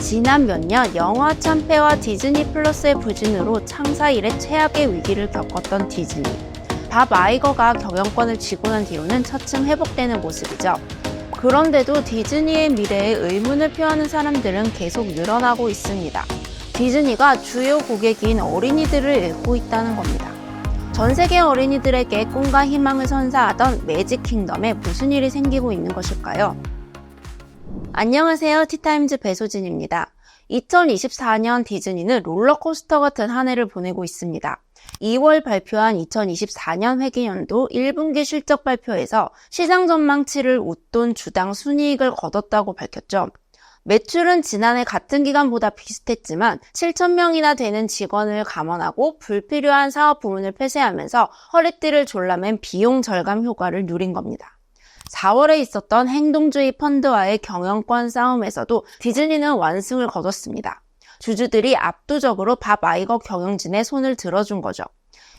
지난 몇 년 영화 참패와 디즈니 플러스의 부진으로 창사 이래 최악의 위기를 겪었던 디즈니. 밥 아이거가 경영권을 쥐고 난 뒤로는 차츰 회복되는 모습이죠. 그런데도 디즈니의 미래에 의문을 표하는 사람들은 계속 늘어나고 있습니다. 디즈니가 주요 고객인 어린이들을 잃고 있다는 겁니다. 전 세계 어린이들에게 꿈과 희망을 선사하던 매직 킹덤에 무슨 일이 생기고 있는 것일까요? 안녕하세요. 티타임즈 배소진입니다. 2024년 디즈니는 롤러코스터 같은 한 해를 보내고 있습니다. 2월 발표한 2024년 회계연도 1분기 실적 발표에서 시장 전망치를 웃돈 주당 순이익을 거뒀다고 밝혔죠. 매출은 지난해 같은 기간보다 비슷했지만 7,000명이나 되는 직원을 감원하고 불필요한 사업 부문을 폐쇄하면서 허리띠를 졸라맨 비용 절감 효과를 누린 겁니다. 4월에 있었던 행동주의 펀드와의 경영권 싸움에서도 디즈니는 완승을 거뒀습니다. 주주들이 압도적으로 밥 아이거 경영진에 손을 들어준 거죠.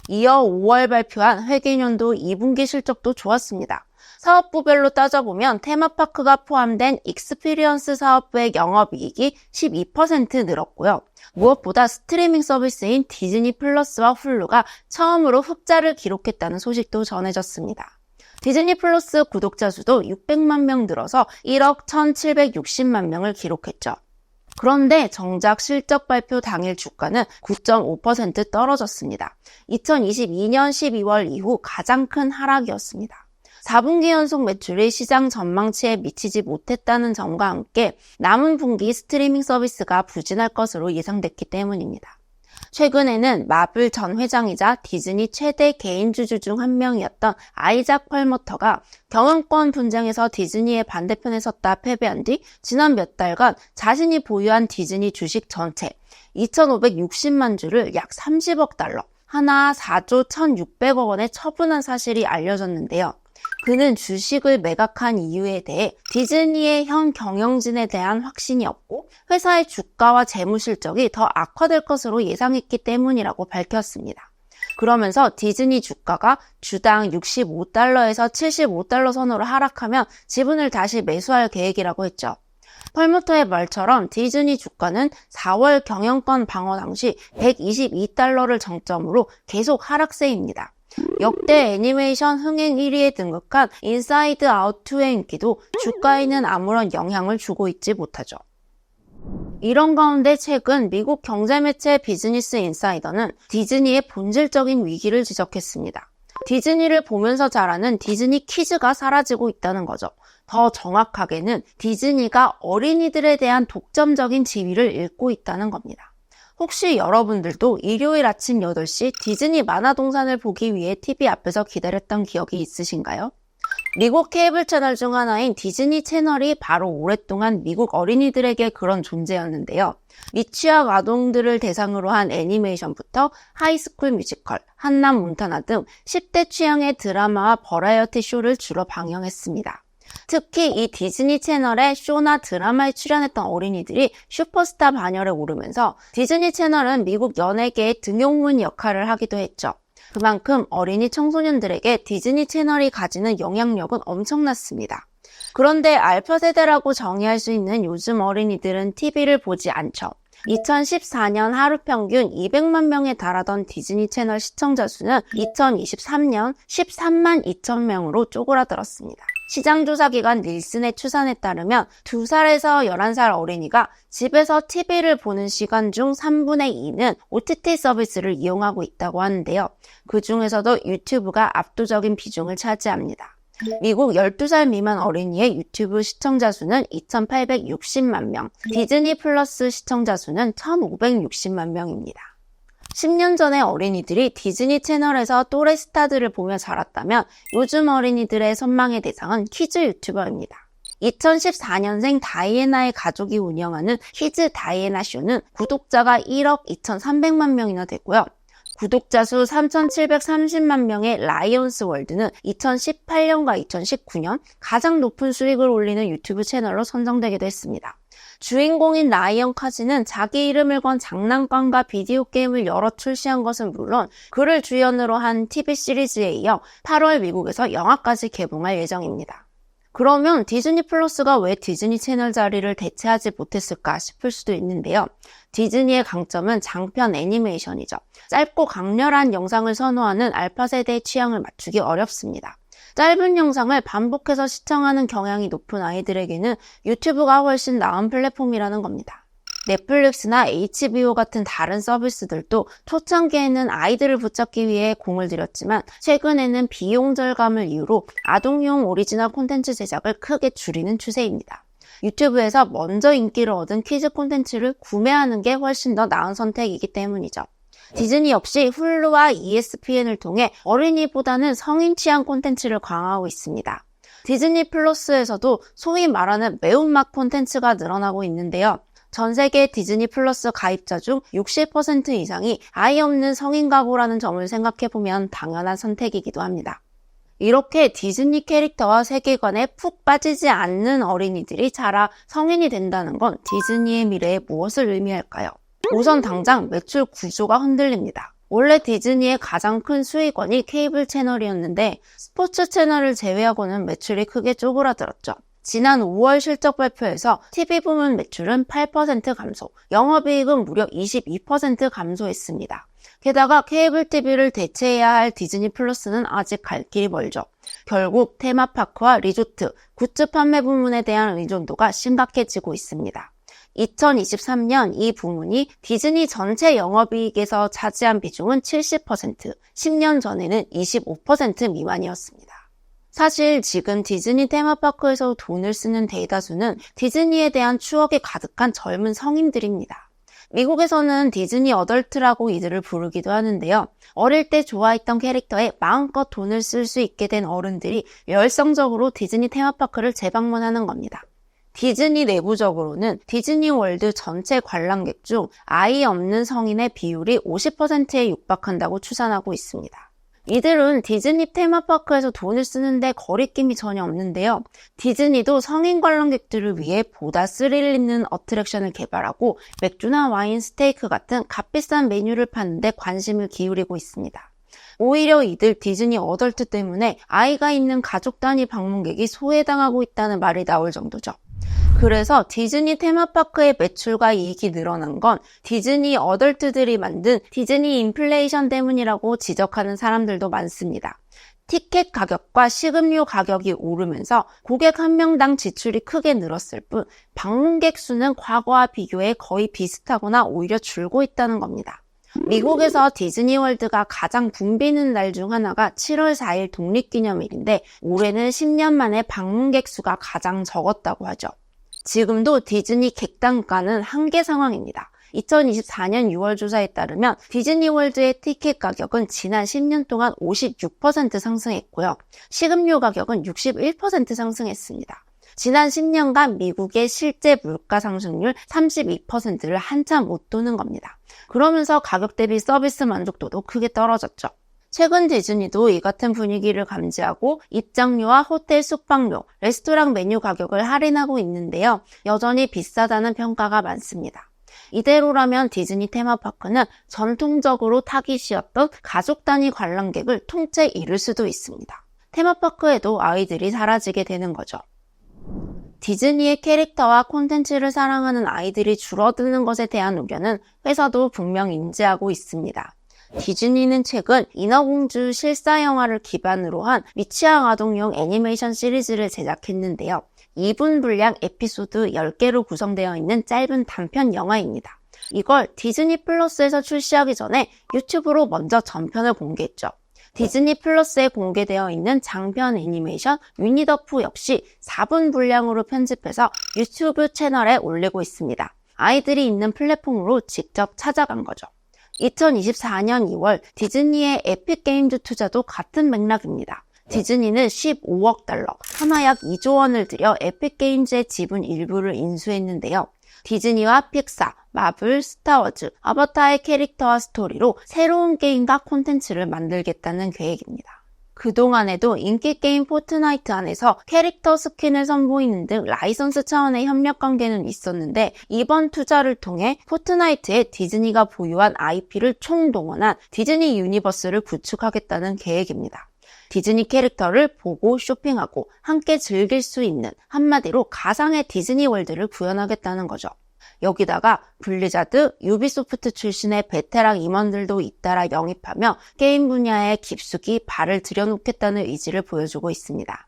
이어 5월 발표한 회계연도 2분기 실적도 좋았습니다. 사업부별로 따져보면 테마파크가 포함된 익스피리언스 사업부의 영업이익이 12% 늘었고요. 무엇보다 스트리밍 서비스인 디즈니 플러스와 훌루가 처음으로 흑자를 기록했다는 소식도 전해졌습니다. 디즈니 플러스 구독자 수도 600만 명 늘어서 1억 1,760만 명을 기록했죠. 그런데 정작 실적 발표 당일 주가는 9.5% 떨어졌습니다. 2022년 12월 이후 가장 큰 하락이었습니다. 4분기 연속 매출이 시장 전망치에 미치지 못했다는 점과 함께 남은 분기 스트리밍 서비스가 부진할 것으로 예상됐기 때문입니다. 최근에는 마블 전 회장이자 디즈니 최대 개인 주주 중 한 명이었던 아이작 펄머터가 경영권 분쟁에서 디즈니의 반대편에 섰다 패배한 뒤 지난 몇 달간 자신이 보유한 디즈니 주식 전체 2,560만 주를 약 30억 달러, 하나 4조 1,600억 원에 처분한 사실이 알려졌는데요. 그는 주식을 매각한 이유에 대해 디즈니의 현 경영진에 대한 확신이 없고 회사의 주가와 재무 실적이 더 악화될 것으로 예상했기 때문이라고 밝혔습니다. 그러면서 디즈니 주가가 주당 65달러에서 75달러 선으로 하락하면 지분을 다시 매수할 계획이라고 했죠. 펄머터의 말처럼 디즈니 주가는 4월 경영권 방어 당시 122달러를 정점으로 계속 하락세입니다. 역대 애니메이션 흥행 1위에 등극한 인사이드 아웃 2의 인기도 주가에는 아무런 영향을 주고 있지 못하죠. 이런 가운데 최근 미국 경제매체 비즈니스 인사이더는 디즈니의 본질적인 위기를 지적했습니다. 디즈니를 보면서 자라는 디즈니 키즈가 사라지고 있다는 거죠. 더 정확하게는 디즈니가 어린이들에 대한 독점적인 지위를 잃고 있다는 겁니다. 혹시 여러분들도 일요일 아침 8시 디즈니 만화동산을 보기 위해 TV 앞에서 기다렸던 기억이 있으신가요? 미국 케이블 채널 중 하나인 디즈니 채널이 바로 오랫동안 미국 어린이들에게 그런 존재였는데요. 미취학 아동들을 대상으로 한 애니메이션부터 하이스쿨 뮤지컬, 한남 몬타나 등 10대 취향의 드라마와 버라이어티 쇼를 주로 방영했습니다. 특히 이 디즈니 채널의 쇼나 드라마에 출연했던 어린이들이 슈퍼스타 반열에 오르면서 디즈니 채널은 미국 연예계의 등용문 역할을 하기도 했죠. 그만큼 어린이 청소년들에게 디즈니 채널이 가지는 영향력은 엄청났습니다. 그런데 알파 세대라고 정의할 수 있는 요즘 어린이들은 TV를 보지 않죠. 2014년 하루 평균 200만 명에 달하던 디즈니 채널 시청자 수는 2023년 13만 2천 명으로 쪼그라들었습니다. 시장조사기관 닐슨의 추산에 따르면 2살에서 11살 어린이가 집에서 TV를 보는 시간 중 3분의 2는 OTT 서비스를 이용하고 있다고 하는데요. 그 중에서도 유튜브가 압도적인 비중을 차지합니다. 미국 12살 미만 어린이의 유튜브 시청자 수는 2,860만 명, 디즈니 플러스 시청자 수는 1,560만 명입니다. 10년 전의 어린이들이 디즈니 채널에서 또래 스타들을 보며 자랐다면 요즘 어린이들의 선망의 대상은 키즈 유튜버입니다. 2014년생 다이애나의 가족이 운영하는 키즈 다이애나 쇼는 구독자가 1억 2,300만 명이나 되고요. 구독자 수 3,730만 명의 라이온스 월드는 2018년과 2019년 가장 높은 수익을 올리는 유튜브 채널로 선정되기도 했습니다. 주인공인 라이언 카지는 자기 이름을 건 장난감과 비디오 게임을 여러 출시한 것은 물론 그를 주연으로 한 TV 시리즈에 이어 8월 미국에서 영화까지 개봉할 예정입니다. 그러면 디즈니 플러스가 왜 디즈니 채널 자리를 대체하지 못했을까 싶을 수도 있는데요. 디즈니의 강점은 장편 애니메이션이죠. 짧고 강렬한 영상을 선호하는 알파 세대의 취향을 맞추기 어렵습니다. 짧은 영상을 반복해서 시청하는 경향이 높은 아이들에게는 유튜브가 훨씬 나은 플랫폼이라는 겁니다. 넷플릭스나 HBO 같은 다른 서비스들도 초창기에는 아이들을 붙잡기 위해 공을 들였지만 최근에는 비용 절감을 이유로 아동용 오리지널 콘텐츠 제작을 크게 줄이는 추세입니다. 유튜브에서 먼저 인기를 얻은 키즈 콘텐츠를 구매하는 게 훨씬 더 나은 선택이기 때문이죠. 디즈니 역시 훌루와 ESPN을 통해 어린이보다는 성인 취향 콘텐츠를 강화하고 있습니다. 디즈니 플러스에서도 소위 말하는 매운맛 콘텐츠가 늘어나고 있는데요. 전 세계 디즈니 플러스 가입자 중 60% 이상이 아이 없는 성인 가구라는 점을 생각해보면 당연한 선택이기도 합니다. 이렇게 디즈니 캐릭터와 세계관에 푹 빠지지 않는 어린이들이 자라 성인이 된다는 건 디즈니의 미래에 무엇을 의미할까요? 우선 당장 매출 구조가 흔들립니다. 원래 디즈니의 가장 큰 수익원이 케이블 채널이었는데 스포츠 채널을 제외하고는 매출이 크게 쪼그라들었죠. 지난 5월 실적 발표에서 TV 부문 매출은 8% 감소, 영업이익은 무려 22% 감소했습니다. 게다가 케이블 TV를 대체해야 할 디즈니 플러스는 아직 갈 길이 멀죠. 결국 테마파크와 리조트, 굿즈 판매 부문에 대한 의존도가 심각해지고 있습니다. 2023년 이 부문이 디즈니 전체 영업이익에서 차지한 비중은 70%, 10년 전에는 25% 미만이었습니다. 사실 지금 디즈니 테마파크에서 돈을 쓰는 대다수는 디즈니에 대한 추억이 가득한 젊은 성인들입니다. 미국에서는 디즈니 어덜트라고 이들을 부르기도 하는데요. 어릴 때 좋아했던 캐릭터에 마음껏 돈을 쓸 수 있게 된 어른들이 열성적으로 디즈니 테마파크를 재방문하는 겁니다. 디즈니 내부적으로는 디즈니 월드 전체 관람객 중 아이 없는 성인의 비율이 50%에 육박한다고 추산하고 있습니다. 이들은 디즈니 테마파크에서 돈을 쓰는데 거리낌이 전혀 없는데요. 디즈니도 성인 관람객들을 위해 보다 스릴 있는 어트랙션을 개발하고 맥주나 와인, 스테이크 같은 값비싼 메뉴를 파는데 관심을 기울이고 있습니다. 오히려 이들 디즈니 어덜트 때문에 아이가 있는 가족 단위 방문객이 소외당하고 있다는 말이 나올 정도죠. 그래서 디즈니 테마파크의 매출과 이익이 늘어난 건 디즈니 어덜트들이 만든 디즈니 인플레이션 때문이라고 지적하는 사람들도 많습니다. 티켓 가격과 식음료 가격이 오르면서 고객 한 명당 지출이 크게 늘었을 뿐 방문객 수는 과거와 비교해 거의 비슷하거나 오히려 줄고 있다는 겁니다. 미국에서 디즈니월드가 가장 붐비는 날 중 하나가 7월 4일 독립기념일인데 올해는 10년 만에 방문객 수가 가장 적었다고 하죠. 지금도 디즈니 객단가는 한계 상황입니다. 2024년 6월 조사에 따르면 디즈니월드의 티켓 가격은 지난 10년 동안 56% 상승했고요. 식음료 가격은 61% 상승했습니다. 지난 10년간 미국의 실제 물가 상승률 32%를 한참 못 도는 겁니다. 그러면서 가격 대비 서비스 만족도도 크게 떨어졌죠. 최근 디즈니도 이 같은 분위기를 감지하고 입장료와 호텔 숙박료, 레스토랑 메뉴 가격을 할인하고 있는데요. 여전히 비싸다는 평가가 많습니다. 이대로라면 디즈니 테마파크는 전통적으로 타깃이었던 가족 단위 관람객을 통째 잃을 수도 있습니다. 테마파크에도 아이들이 사라지게 되는 거죠. 디즈니의 캐릭터와 콘텐츠를 사랑하는 아이들이 줄어드는 것에 대한 우려는 회사도 분명 인지하고 있습니다. 디즈니는 최근 인어공주 실사 영화를 기반으로 한 미취학 아동용 애니메이션 시리즈를 제작했는데요. 2분 분량 에피소드 10개로 구성되어 있는 짧은 단편 영화입니다. 이걸 디즈니 플러스에서 출시하기 전에 유튜브로 먼저 전편을 공개했죠. 디즈니 플러스에 공개되어 있는 장편 애니메이션 위니더푸 역시 4분 분량으로 편집해서 유튜브 채널에 올리고 있습니다. 아이들이 있는 플랫폼으로 직접 찾아간 거죠. 2024년 2월 디즈니의 에픽게임즈 투자도 같은 맥락입니다. 디즈니는 15억 달러, 하나 약 2조 원을 들여 에픽게임즈의 지분 일부를 인수했는데요. 디즈니와 픽사, 마블, 스타워즈, 아바타의 캐릭터와 스토리로 새로운 게임과 콘텐츠를 만들겠다는 계획입니다. 그동안에도 인기 게임 포트나이트 안에서 캐릭터 스킨을 선보이는 등 라이선스 차원의 협력 관계는 있었는데 이번 투자를 통해 포트나이트에 디즈니가 보유한 IP를 총동원한 디즈니 유니버스를 구축하겠다는 계획입니다. 디즈니 캐릭터를 보고 쇼핑하고 함께 즐길 수 있는 한마디로 가상의 디즈니 월드를 구현하겠다는 거죠. 여기다가 블리자드, 유비소프트 출신의 베테랑 임원들도 잇따라 영입하며 게임 분야에 깊숙이 발을 들여놓겠다는 의지를 보여주고 있습니다.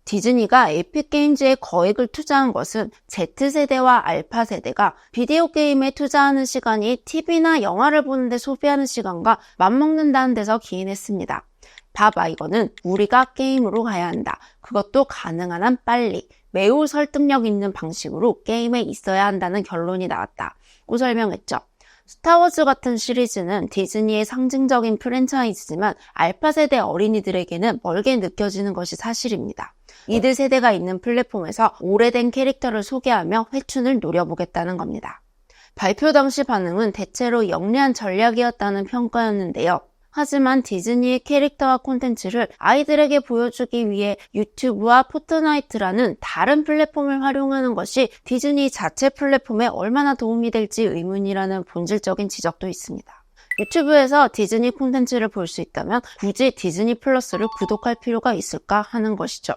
디즈니가 에픽게임즈에 거액을 투자한 것은 Z세대와 알파세대가 비디오 게임에 투자하는 시간이 TV나 영화를 보는데 소비하는 시간과 맞먹는다는 데서 기인했습니다. 봐봐, 이거는 우리가 게임으로 가야 한다. 그것도 가능한 한 빨리. 매우 설득력 있는 방식으로 게임에 있어야 한다는 결론이 나왔다고 설명했죠. 스타워즈 같은 시리즈는 디즈니의 상징적인 프랜차이즈지만 알파 세대 어린이들에게는 멀게 느껴지는 것이 사실입니다. 이들 세대가 있는 플랫폼에서 오래된 캐릭터를 소개하며 회춘을 노려보겠다는 겁니다. 발표 당시 반응은 대체로 영리한 전략이었다는 평가였는데요. 하지만 디즈니의 캐릭터와 콘텐츠를 아이들에게 보여주기 위해 유튜브와 포트나이트라는 다른 플랫폼을 활용하는 것이 디즈니 자체 플랫폼에 얼마나 도움이 될지 의문이라는 본질적인 지적도 있습니다. 유튜브에서 디즈니 콘텐츠를 볼 수 있다면 굳이 디즈니 플러스를 구독할 필요가 있을까 하는 것이죠.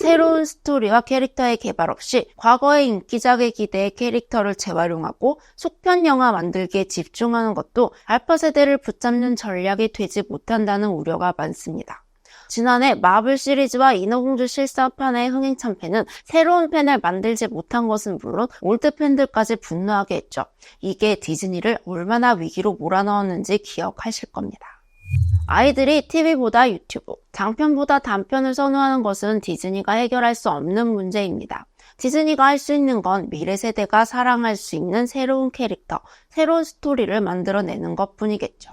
새로운 스토리와 캐릭터의 개발 없이 과거의 인기작에 기대해 캐릭터를 재활용하고 속편 영화 만들기에 집중하는 것도 알파 세대를 붙잡는 전략이 되지 못한다는 우려가 많습니다. 지난해 마블 시리즈와 인어공주 실사판의 흥행 참패는 새로운 팬을 만들지 못한 것은 물론 올드 팬들까지 분노하게 했죠. 이게 디즈니를 얼마나 위기로 몰아넣었는지 기억하실 겁니다. 아이들이 TV보다 유튜브, 장편보다 단편을 선호하는 것은 디즈니가 해결할 수 없는 문제입니다. 디즈니가 할 수 있는 건 미래 세대가 사랑할 수 있는 새로운 캐릭터, 새로운 스토리를 만들어내는 것뿐이겠죠.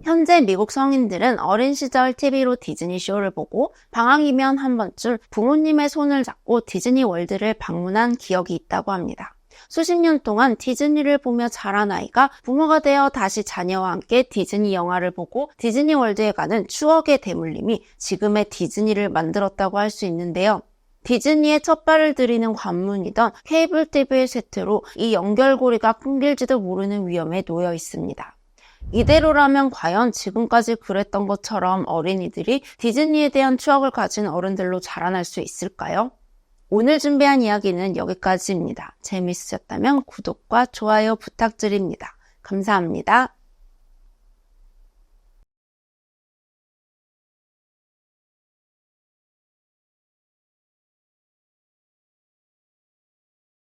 현재 미국 성인들은 어린 시절 TV로 디즈니 쇼를 보고 방학이면 한 번쯤 부모님의 손을 잡고 디즈니 월드를 방문한 기억이 있다고 합니다. 수십 년 동안 디즈니를 보며 자란 아이가 부모가 되어 다시 자녀와 함께 디즈니 영화를 보고 디즈니 월드에 가는 추억의 대물림이 지금의 디즈니를 만들었다고 할 수 있는데요. 디즈니의 첫 발을 들이는 관문이던 케이블 TV 세트로 이 연결고리가 끊길지도 모르는 위험에 놓여 있습니다. 이대로라면 과연 지금까지 그랬던 것처럼 어린이들이 디즈니에 대한 추억을 가진 어른들로 자라날 수 있을까요? 오늘 준비한 이야기는 여기까지입니다. 재밌으셨다면 구독과 좋아요 부탁드립니다. 감사합니다.